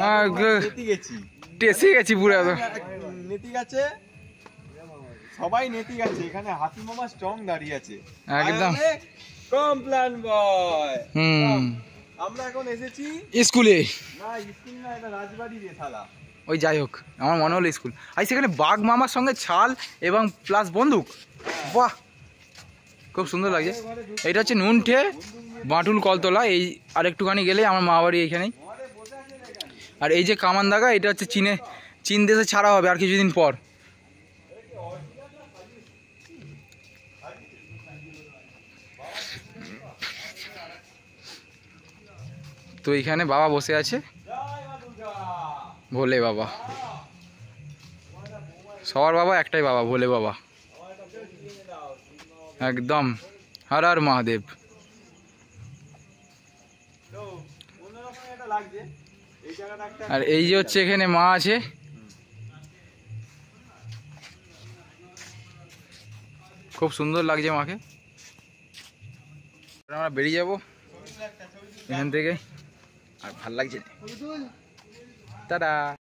নেতি গেছি, টেসে গেছি পুরো নেতি গেছে, সবাই নেতি গেছে। এখানে হাতি মামা স্ট্রং দাঁড়িয়ে আছে একদম। কমপ্ল্যান বয়। আমরা এখন এসেছি স্কুলে। না, স্কুল না, এটা রাজবাড়ি রে শালা। ওই যাই হোক, আমার মনে হলো স্কুল। আর সেখানে বাঘ মামার সঙ্গে ছাল এবং প্লাস বন্দুক, বাহ খুব সুন্দর লাগছে। এটা হচ্ছে নুনঠে বাঁটুল কলতলা, এই আরেকটুখানি গেলে আমার মা বাড়ি এইখানেই। আর এই যে কামান দাগা, এটা হচ্ছে চীন দেশে ছাড়া হবে আর কিছুদিন পর। তো এইখানে বাবা বসে আছে, ভোলে বাবা। সবার বাবা একটাই বাবা, ভোলে বাবা একদম। হর হর মহাদেব। আর এই যে হচ্ছে এখানে মা আছে, খুব সুন্দর লাগছে মাকে। আমরা বেরিয়ে যাব এখান থেকে, আর ভাল লাগছে। টাটা।